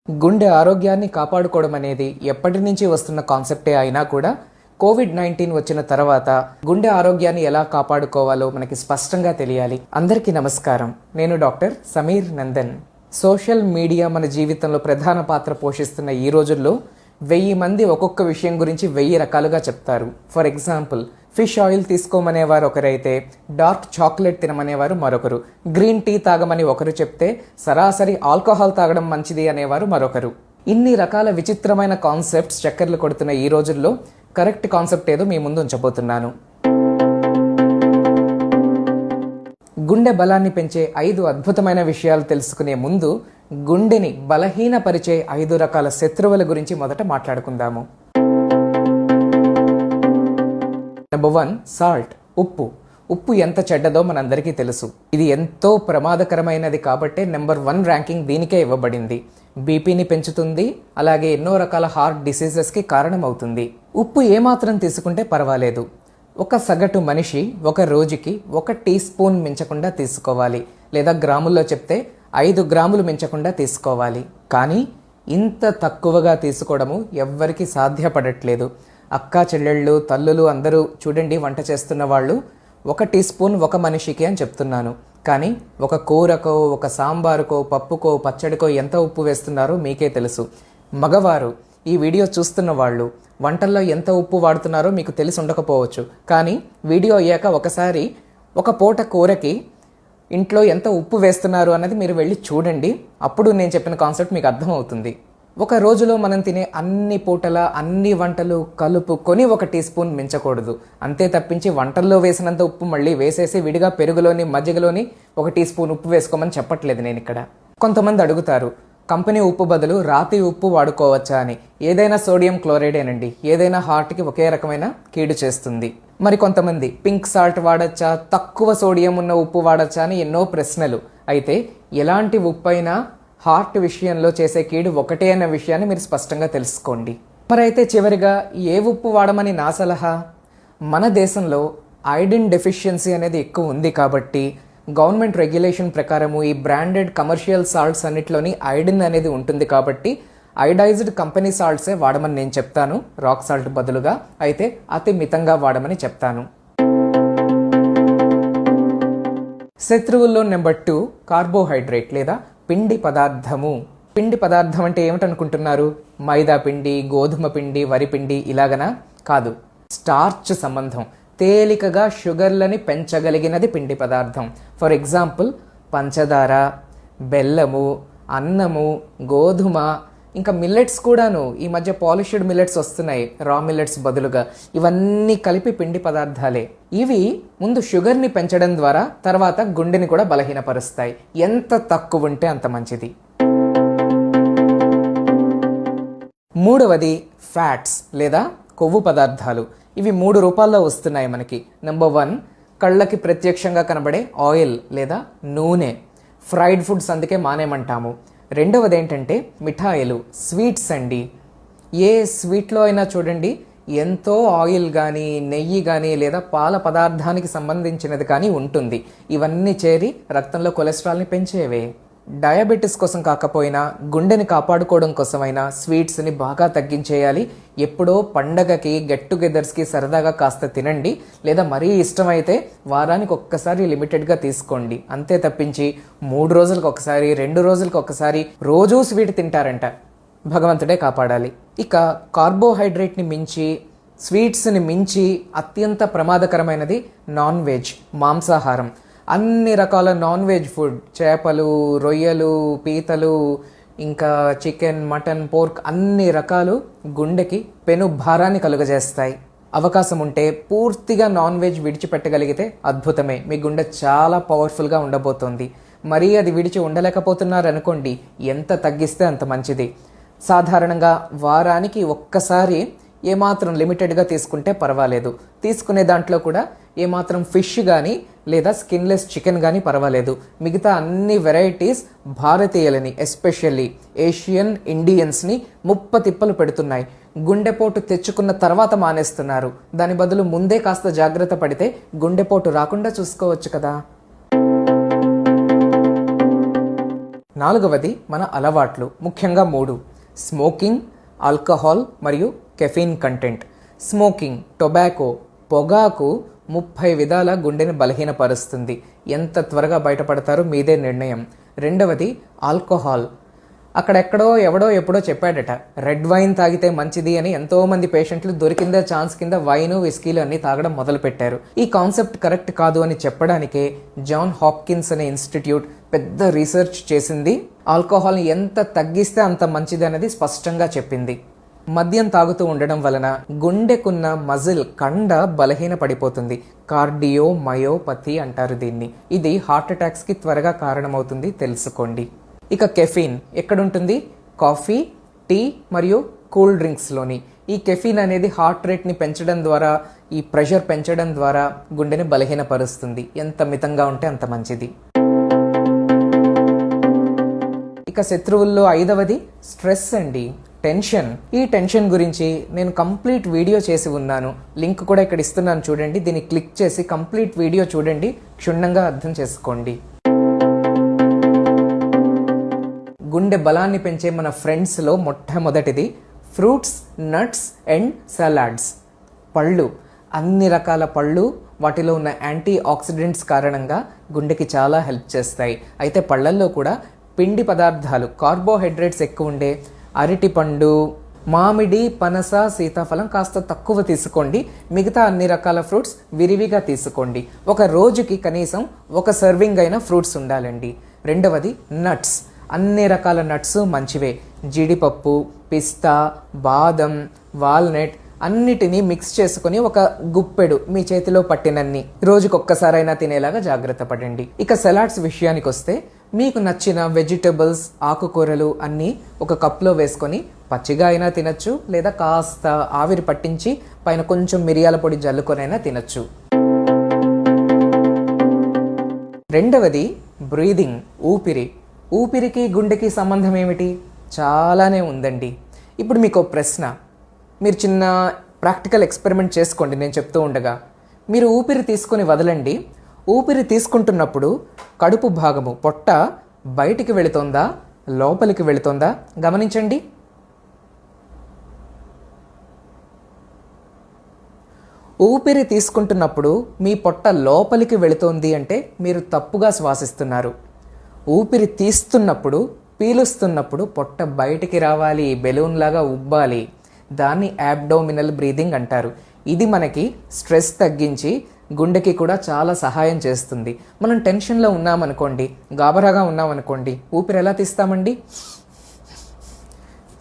గుండె ఆరోగ్యాన్ని కాపాడుకోవడం అనేది ఎప్పటి నుంచి వస్తున్న కాన్సెప్టే అయినా కూడా కోవిడ్-19 వచ్చిన తర్వాత గుండె ఆరోగ్యాన్ని ఎలా కాపాడుకోవాలో మనకి స్పష్టంగా తెలియాలి. అందరికీ నమస్కారం. నేను doctor Sameer Nandan. Social media మన జీవితంలో ప్రధాన పాత్ర పోషిస్తున్న ఈ రోజుల్లో 1000 మంది ఒక్కొక్క విషయం గురించి 1000 రకాలుగా చెప్తారు. ఫర్ ఎగ్జాంపుల్, ఫిష్ ఆయిల్ తీసుకోమనేవారు ఒకరైతే, డార్క్ చాక్లెట్ తినమనేవారు మరొకరు, గ్రీన్ టీ తాగమని ఒకరు చెప్తే సరాసరి ఆల్కహాల్ తాగడం మంచిది అనేవారు మరొకరు. ఇన్ని రకాల విచిత్రమైన కాన్సెప్ట్స్ చక్కర్లు కొడుతున్న ఈ రోజుల్లో కరెక్ట్ కాన్సెప్ట్ ఏదో మీ ముందు ఉంచబోతున్నాను. గుండె బలాన్ని పెంచే 5 అద్భుతమైన విషయాలు తెలుసుకునే ముందు గుండెని బలహీనపరిచే 5 రకాల శత్రువుల గురించి మొదట మాట్లాడుకుందాము. నెంబర్ 1, సాల్ట్, ఉప్పు. ఉప్పు ఎంత చెడ్డదో మనందరికీ తెలుసు. ఇది ఎంతో ప్రమాదకరమైనది కాబట్టే నెంబర్ 1 ర్యాంకింగ్ దీనికే ఇవ్వబడింది. బీపీని పెంచుతుంది, అలాగే ఎన్నో రకాల హార్ట్ డిసీజెస్కి కారణమవుతుంది. ఉప్పు ఏమాత్రం తీసుకుంటే పర్వాలేదు. ఒక సగటు మనిషి ఒక రోజుకి 1 టీ స్పూన్ మించకుండా తీసుకోవాలి, లేదా గ్రాముల్లో చెప్తే 5 గ్రాములు మించకుండా తీసుకోవాలి. కానీ ఇంత తక్కువగా తీసుకోవడము ఎవ్వరికి సాధ్యపడట్లేదు. అక్కా చెల్లెళ్ళు, తల్లులు అందరూ చూడండి, వంట చేస్తున్న వాళ్ళు 1 టీ స్పూన్ ఒక మనిషికి అని చెప్తున్నాను. కానీ ఒక కూరకో, ఒక సాంబారుకో, పప్పుకో, పచ్చడికో ఎంత ఉప్పు వేస్తున్నారో మీకే తెలుసు. మగవారు, ఈ వీడియో చూస్తున్న వాళ్ళు వంటల్లో ఎంత ఉప్పు వాడుతున్నారో మీకు తెలిసి ఉండకపోవచ్చు. కానీ వీడియో అయ్యాక ఒకసారి ఒక పూట కూరకి ఇంట్లో ఎంత ఉప్పు వేస్తున్నారు అన్నది మీరు వెళ్ళి చూడండి. అప్పుడు నేను చెప్పిన కాన్సెప్ట్ మీకు అర్థమవుతుంది. ఒక రోజులో మనం తినే అన్ని పూటల అన్ని వంటలు కలుపుకొని 1 టీ స్పూన్ మించకూడదు. అంతే తప్పించి వంటల్లో వేసినంత ఉప్పు మళ్ళీ వేసేసి విడిగా పెరుగులోని మజ్జిగలోని 1 టీ స్పూన్ ఉప్పు వేసుకోమని చెప్పట్లేదు నేను ఇక్కడ. కొంతమంది అడుగుతారు, కంపెనీ ఉప్పు బదులు రాతి ఉప్పు వాడుకోవచ్చా అని. ఏదైనా సోడియం క్లోరైడేనండి, ఏదైనా హార్ట్కి ఒకే రకమైన కీడు చేస్తుంది. మరి కొంతమంది పింక్ సాల్ట్ వాడచ్చా, తక్కువ సోడియం ఉన్న ఉప్పు వాడచ్చా అని ఎన్నో ప్రశ్నలు. అయితే ఎలాంటి ఉప్పు అయినా హార్ట్ విషయంలో చేసే కీడు ఒకటే అన్న విషయాన్ని మీరు స్పష్టంగా తెలుసుకోండి. మరి అయితే చివరిగా ఏ ఉప్పు వాడమని నా సలహా? మన దేశంలో ఐరన్ డెఫిషియన్సీ అనేది ఎక్కువ ఉంది కాబట్టి గవర్నమెంట్ రెగ్యులేషన్ ప్రకారము ఈ బ్రాండెడ్ కమర్షియల్ సాల్ట్స్ అన్నిట్లోని ఐరన్ అనేది ఉంటుంది కాబట్టి ఐడైజ్డ్ కంపెనీ సాల్ట్సే వాడమని నేను చెప్తాను, రాక్ సాల్ట్ బదులుగా. అయితే అతి మితంగా వాడమని చెప్తాను. శత్రువుల్లో నెంబర్ 2, కార్బోహైడ్రేట్ లేదా పిండి పదార్థము. పిండి పదార్థం అంటే ఏమిటనుకుంటున్నారు? మైదా పిండి, గోధుమ పిండి, వరి పిండి ఇలాగనా? కాదు. స్టార్చ్ సంబంధం, తేలికగా షుగర్లని పెంచగలిగినది పిండి పదార్థం. ఫర్ ఎగ్జాంపుల్, పంచదార, బెల్లము, అన్నము, గోధుమ, ఇంకా మిల్లెట్స్ కూడాను. ఈ మధ్య పాలిష్డ్ మిల్లెట్స్ వస్తున్నాయి రా మిల్లెట్స్ బదులుగా. ఇవన్నీ కలిపి పిండి పదార్థాలే. ఇవి ముందు షుగర్ని పెంచడం ద్వారా తర్వాత గుండెని కూడా బలహీనపరుస్తాయి. ఎంత తక్కువ ఉంటే అంత మంచిది. మూడవది ఫ్యాట్స్ లేదా కొవ్వు పదార్థాలు. ఇవి 3 రూపాల్లో వస్తున్నాయి మనకి. నెంబర్ 1, కళ్ళకి ప్రత్యక్షంగా కనబడే ఆయిల్ లేదా నూనె, ఫ్రైడ్ ఫుడ్స్, అందుకే మానేమంటాము. రెండవది ఏంటంటే మిఠాయిలు, స్వీట్స్ అండి. ఏ స్వీట్లో అయినా చూడండి ఎంతో ఆయిల్ కానీ, నెయ్యి కానీ, లేదా పాల పదార్థానికి సంబంధించినది కానీ ఉంటుంది. ఇవన్నీ చేరి రక్తంలో కొలెస్ట్రాల్ని పెంచేవే. డయాబెటీస్ కోసం కాకపోయినా గుండెని కాపాడుకోవడం కోసమైనా స్వీట్స్ని బాగా తగ్గించేయాలి. ఎప్పుడో పండగకి, గెట్ టుగెదర్స్కి సరదాగా కాస్త తినండి, లేదా మరీ ఇష్టమైతే వారానికి ఒక్కసారి లిమిటెడ్గా తీసుకోండి. అంతే తప్పించి 3 రోజులకు ఒకసారి, 2 రోజులకు ఒకసారి రోజూ స్వీట్ తింటారంట. భగవంతుడే కాపాడాలి. ఇక కార్బోహైడ్రేట్ని మించి, స్వీట్స్ని మించి అత్యంత ప్రమాదకరమైనది నాన్ వెజ్, మాంసాహారం. అన్ని రకాల నాన్ వెజ్ ఫుడ్, చేపలు, రొయ్యలు, పీతలు, ఇంకా చికెన్, మటన్, పోర్క్ అన్ని రకాలు గుండెకి పెను భారాన్ని కలుగజేస్తాయి. అవకాశం ఉంటే పూర్తిగా నాన్ వెజ్ విడిచిపెట్టగలిగితే అద్భుతమే. మీ గుండె చాలా పవర్ఫుల్గా ఉండబోతోంది. మరీ అది విడిచి ఉండలేకపోతున్నారనుకోండి, ఎంత తగ్గిస్తే అంత మంచిది. సాధారణంగా వారానికి ఒక్కసారి ఏమాత్రం లిమిటెడ్గా తీసుకుంటే పర్వాలేదు. తీసుకునే దాంట్లో కూడా ఏమాత్రం ఫిష్ కానీ లేదా స్కిన్లెస్ చికెన్ కానీ పర్వాలేదు. మిగతా అన్ని వెరైటీస్ భారతీయులని, ఎస్పెషల్లీ ఏషియన్ ఇండియన్స్ని ముప్పతిప్పలు పెడుతున్నాయి. గుండెపోటు తెచ్చుకున్న తర్వాత మానేస్తున్నారు. దాని బదులు ముందే కాస్త జాగ్రత్త పడితే గుండెపోటు రాకుండా చూసుకోవచ్చు కదా. నాలుగవది మన అలవాట్లు, ముఖ్యంగా 3: స్మోకింగ్, ఆల్కహాల్ మరియు కెఫీన్ కంటెంట్. స్మోకింగ్, టొబాకో, పొగాకు 30 విధాల గుండెని బలహీనపరుస్తుంది. ఎంత త్వరగా బయటపడతారో మీదే నిర్ణయం. రెండవది ఆల్కహాల్. అక్కడెక్కడో ఎవడో ఎప్పుడో చెప్పాడట రెడ్ వైన్ తాగితే మంచిది అని. ఎంతోమంది పేషెంట్లు దొరికిందే ఛాన్స్ కింద వైను, విస్కీలు అన్ని తాగడం మొదలుపెట్టారు. ఈ కాన్సెప్ట్ కరెక్ట్ కాదు అని చెప్పడానికే జాన్ హాప్కిన్స్ అనే ఇన్స్టిట్యూట్ పెద్ద రీసెర్చ్ చేసింది. ఆల్కహాల్ని ఎంత తగ్గిస్తే అంత మంచిది అనేది స్పష్టంగా చెప్పింది. మద్యం తాగుతూ ఉండడం వలన గుండెకున్న మజిల్ కండ బలహీన పడిపోతుంది. కార్డియోమయోపతి అంటారు దీన్ని. ఇది హార్ట్ అటాక్స్కి త్వరగా కారణమవుతుంది, తెలుసుకోండి. ఇక కెఫీన్ ఎక్కడుంటుంది? కాఫీ, టీ మరియు కూల్ డ్రింక్స్లోని. ఈ కెఫీన్ అనేది హార్ట్ రేట్ని పెంచడం ద్వారా, ఈ ప్రెషర్ పెంచడం ద్వారా గుండెని బలహీనపరుస్తుంది. ఎంత మితంగా ఉంటే అంత మంచిది. ఇక శత్రువుల్లో 5వది స్ట్రెస్ అండి, టెన్షన్. ఈ టెన్షన్ గురించి నేను కంప్లీట్ వీడియో చేసి ఉన్నాను. లింక్ కూడా ఇక్కడ ఇస్తున్నాను చూడండి. దీన్ని క్లిక్ చేసి కంప్లీట్ వీడియో చూడండి, క్షుణ్ణంగా అర్థం చేసుకోండి. గుండె బలాన్ని పెంచే మన ఫ్రెండ్స్లో మొట్టమొదటిది ఫ్రూట్స్, నట్స్ అండ్ సలాడ్స్. పళ్ళు, అన్ని రకాల పళ్ళు, వాటిలో ఉన్న యాంటీ ఆక్సిడెంట్స్ కారణంగా గుండెకి చాలా హెల్ప్ చేస్తాయి. అయితే పళ్ళల్లో కూడా పిండి పదార్థాలు, కార్బోహైడ్రేట్స్ ఎక్కువ ఉండే అరటిపండు, మామిడి, పనస, సీతాఫలం కాస్త తక్కువ తీసుకోండి. మిగతా అన్ని రకాల ఫ్రూట్స్ విరివిగా తీసుకోండి. ఒక రోజుకి కనీసం 1 సర్వింగ్ అయిన ఫ్రూట్స్ ఉండాలండి. రెండవది నట్స్. అన్ని రకాల నట్స్ మంచివే. జీడిపప్పు, పిస్తా, బాదం, వాల్నట్ అన్నిటినీ మిక్స్ చేసుకుని ఒక గుప్పెడు మీ చేతిలో పట్టినన్ని రోజుకొక్కసారైనా తినేలాగా జాగ్రత్త పడండి. ఇక సలాడ్స్ విషయానికి వస్తే మీకు నచ్చిన వెజిటబుల్స్, ఆకుకూరలు అన్నీ ఒక కప్లో వేసుకొని పచ్చిగా అయినా తినచ్చు, లేదా కాస్త ఆవిరి పట్టించి పైన కొంచెం మిరియాల పొడి జల్లుకొనైనా తినచ్చు. రెండవది బ్రీదింగ్, ఊపిరి. ఊపిరికి గుండెకి సంబంధం ఏమిటి? చాలానే ఉందండి. ఇప్పుడు మీకు ప్రశ్న, మీరు చిన్న ప్రాక్టికల్ ఎక్స్పెరిమెంట్ చేసుకోండి నేను చెప్తూ ఉండగా. మీరు ఊపిరి తీసుకొని వదలండి. ఊపిరి తీసుకుంటున్నప్పుడు కడుపు భాగము, పొట్ట బయటికి వెళుతోందా, లోపలికి వెళుతోందా గమనించండి. ఊపిరి తీసుకుంటున్నప్పుడు మీ పొట్ట లోపలికి వెళుతోంది అంటే మీరు తప్పుగా శ్వాసిస్తున్నారు. ఊపిరి తీస్తున్నప్పుడు, పీలుస్తున్నప్పుడు పొట్ట బయటికి రావాలి, బెలూన్ లాగా ఉబ్బాలి. దాన్ని అబ్డోమినల్ బ్రీదింగ్ అంటారు. ఇది మనకి స్ట్రెస్ తగ్గించి గుండెకి కూడా చాలా సహాయం చేస్తుంది. మనం టెన్షన్లో ఉన్నామనుకోండి, గాబరాగా ఉన్నామనుకోండి, ఊపిరి ఎలా తీస్తామండి?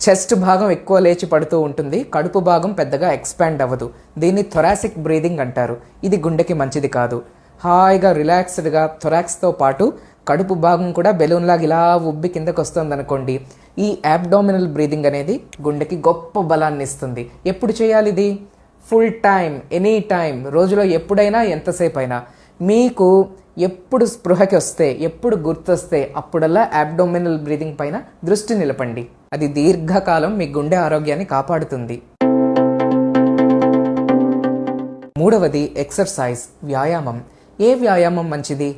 చెస్ట్ భాగం ఎక్కువ లేచి పడుతూ ఉంటుంది, కడుపు భాగం పెద్దగా ఎక్స్పాండ్ అవ్వదు. దీన్ని థొరాసిక్ బ్రీదింగ్ అంటారు. ఇది గుండెకి మంచిది కాదు. హాయిగా రిలాక్స్డ్గా థొరాక్స్తో పాటు కడుపు భాగం కూడా బెలూన్ లాగా ఇలా ఉబ్బి కిందకు వస్తుంది అనుకోండి. ఈ అబ్డోమినల్ బ్రీదింగ్ అనేది గుండెకి గొప్ప బలాన్ని ఇస్తుంది. ఎప్పుడు చేయాలి ఇది? ఫుల్ టైం, ఎనీ టైం, రోజులో ఎప్పుడైనా, ఎంతసేపు అయినా. మీకు ఎప్పుడు స్పృహకి వస్తే, ఎప్పుడు గుర్తొస్తే అప్పుడల్లా అబ్డోమినల్ బ్రీదింగ్ పైన దృష్టి నిలపండి. అది దీర్ఘకాలం మీ గుండె ఆరోగ్యాన్ని కాపాడుతుంది. మూడవది ఎక్సర్సైజ్, వ్యాయామం. ఏ వ్యాయామం మంచిది?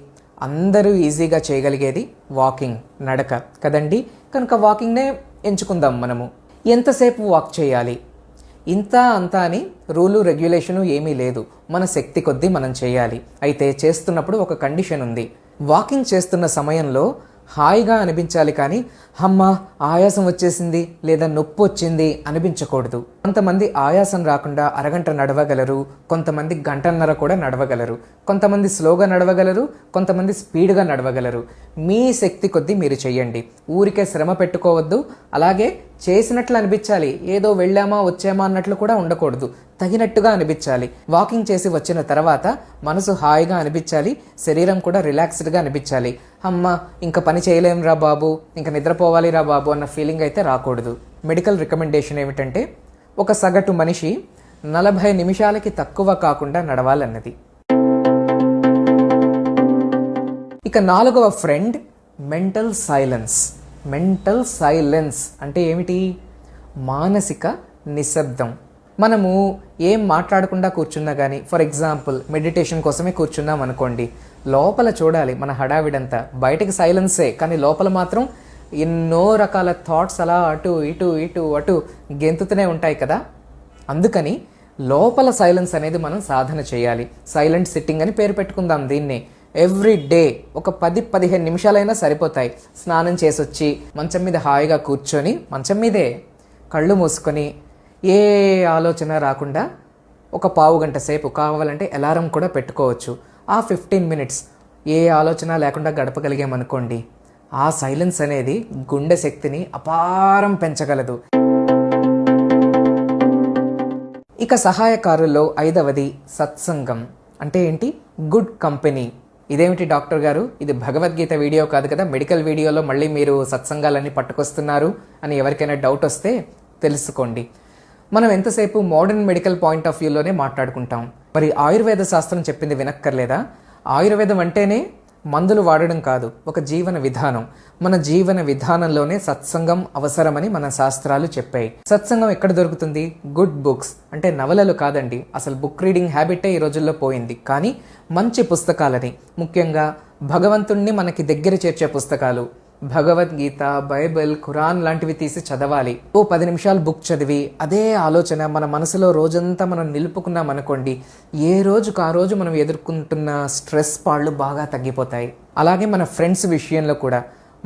అందరూ ఈజీగా చేయగలిగేది వాకింగ్, నడక కదండి. కనుక వాకింగ్నే ఎంచుకుందాం మనము. ఎంతసేపు వాక్ చేయాలి? ఇంత అంతా అని రూలు రెగ్యులేషను ఏమీ లేదు. మన శక్తి కొద్దీ మనం చేయాలి. అయితే చేస్తున్నప్పుడు ఒక కండిషన్ ఉంది. వాకింగ్ చేస్తున్న సమయంలో హాయిగా అనిపించాలి, కానీ అమ్మ ఆయాసం వచ్చేసింది లేదా నొప్పి వచ్చింది అనిపించకూడదు. కొంతమంది ఆయాసం రాకుండా అరగంట నడవగలరు, కొంతమంది గంటన్నర కూడా నడవగలరు, కొంతమంది స్లోగా నడవగలరు, కొంతమంది స్పీడ్గా నడవగలరు. మీ శక్తి కొద్దీ మీరు చెయ్యండి. ఊరికే శ్రమ పెట్టుకోవద్దు. అలాగే చేసినట్లు అనిపించాలి, ఏదో వెళ్ళామా వచ్చామా అన్నట్లు కూడా ఉండకూడదు. తగినట్టుగా అనిపించాలి. వాకింగ్ చేసి వచ్చిన తర్వాత మనసు హాయిగా అనిపించాలి, శరీరం కూడా రిలాక్స్డ్గా అనిపించాలి. అమ్మ ఇంకా పని చేయలేం రా బాబు, ఇంకా నిద్రపోవాలి రా బాబు అన్న ఫీలింగ్ అయితే రాకూడదు. మెడికల్ రికమెండేషన్ ఏమిటంటే ఒక సగటు మనిషి 40 నిమిషాలకి తక్కువ కాకుండా నడవాలన్నది. ఇక 4వ friend mental silence. Mental silence అంటే ఏమిటి? మానసిక నిశ్శబ్దం. మనము ఏం మాట్లాడకుండా కూర్చున్నా కానీ, ఫర్ ఎగ్జాంపుల్ మెడిటేషన్ కోసమే కూర్చున్నాం అనుకోండి, లోపల చూడాలి మన హడావిడంతా. బయటకు సైలెన్సే, కానీ లోపల మాత్రం ఎన్నో రకాల థాట్స్ అలా అటు ఇటు ఇటు అటు గెంతుతూనే ఉంటాయి కదా. అందుకని లోపల సైలెన్స్ అనేది మనం సాధన చేయాలి. సైలెంట్ సిట్టింగ్ అని పేరు పెట్టుకుందాం దీన్ని. ఎవ్రీ డే ఒక 10-15 నిమిషాలైనా సరిపోతాయి. స్నానం చేసొచ్చి మంచం మీద హాయిగా కూర్చొని, మంచం మీదే కళ్ళు మూసుకొని ఏ ఆలోచన రాకుండా ఒక పావు గంట సేపు, కావాలంటే అలారం కూడా పెట్టుకోవచ్చు, ఆ 15 మినిట్స్ ఏ ఆలోచన లేకుండా గడపగలిగామనుకోండి, ఆ సైలెన్స్ అనేది గుండె శక్తిని అపారం పెంచగలదు. ఇక సహాయకారుల్లో 5వది సత్సంగం. అంటే ఏంటి? Good company. ఇదేమిటి డాక్టర్ గారు, ఇది భగవద్గీత వీడియో కాదు కదా, మెడికల్ వీడియోలో మళ్ళీ మీరు సత్సంగాలన్నీ పట్టుకొస్తున్నారు అని ఎవరికైనా డౌట్ వస్తే తెలుసుకోండి. మనం ఎంతసేపు మోడర్న్ మెడికల్ పాయింట్ ఆఫ్ వ్యూలోనే మాట్లాడుకుంటాం. మరి ఆయుర్వేద శాస్త్రం చెప్పింది వినక్కర్లేదా? ఆయుర్వేదం అంటేనే మందులు వాడడం కాదు, ఒక జీవన విధానం. మన జీవన విధానంలోనే సత్సంగం అవసరమని మన శాస్త్రాలు చెప్పాయి. సత్సంగం ఎక్కడ దొరుకుతుంది? గుడ్ బుక్స్, అంటే నవలలు కాదండి. అసలు బుక్ రీడింగ్ హ్యాబిటే ఈ రోజుల్లో పోయింది. కానీ మంచి పుస్తకాలని, ముఖ్యంగా భగవంతుణ్ణి మనకి దగ్గర చేర్చే పుస్తకాలు, భగవద్గీత, బైబిల్, ఖురాన్ లాంటివి తీసి చదవాలి. 10 నిమిషాలు బుక్ చదివి అదే ఆలోచన మన మనసులో రోజంతా మనం నిలుపుకున్నాం అనుకోండి, ఏ రోజుకు ఆ రోజు మనం ఎదుర్కొంటున్న స్ట్రెస్ పాళ్ళు బాగా తగ్గిపోతాయి. అలాగే మన ఫ్రెండ్స్ విషయంలో కూడా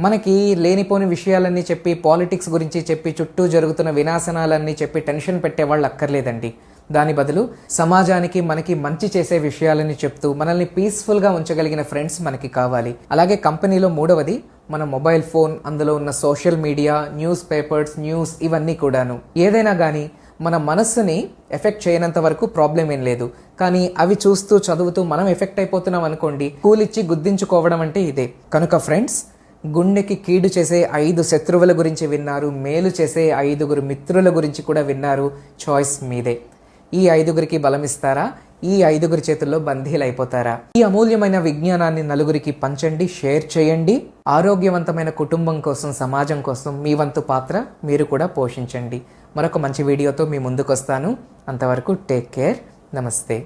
మనకి లేనిపోని విషయాలన్నీ చెప్పి, పాలిటిక్స్ గురించి చెప్పి, చుట్టూ జరుగుతున్న వినాశనాలన్నీ చెప్పి టెన్షన్ పెట్టే వాళ్ళు అక్కర్లేదండి. దాని బదులు సమాజానికి మనకి మంచి చేసే విషయాలని చెప్తూ మనల్ని పీస్ఫుల్గా ఉంచగలిగిన ఫ్రెండ్స్ మనకి కావాలి. అలాగే కంపెనీలో 3వది మన మొబైల్ ఫోన్, అందులో ఉన్న social media, news papers, news, ఇవన్నీ కూడాను. ఏదైనా కానీ మన మనస్సుని ఎఫెక్ట్ చేయనంత వరకు ప్రాబ్లం ఏం లేదు. కానీ అవి చూస్తూ చదువుతూ మనం ఎఫెక్ట్ అయిపోతున్నాం అనుకోండి, కూలిచ్చి గుద్దించుకోవడం అంటే ఇదే. కనుక ఫ్రెండ్స్, గుండెకి కీడు చేసే 5 శత్రువుల గురించి విన్నారు, మేలు చేసే 5 మిత్రుల గురించి కూడా విన్నారు. చాయిస్ మీదే. ఈ 5 బలమిస్తారా? ఈ 5 చేతుల్లో బందీలైపోతారా? ఈ అమూల్యమైన విజ్ఞానాన్ని నలుగురికి పంచండి, షేర్ చేయండి. ఆరోగ్యవంతమైన కుటుంబం కోసం, సమాజం కోసం మీ వంతు పాత్ర మీరు కూడా పోషించండి. మరొక మంచి వీడియోతో మీ ముందుకు వస్తాను. అంతవరకు టేక్ కేర్. నమస్తే.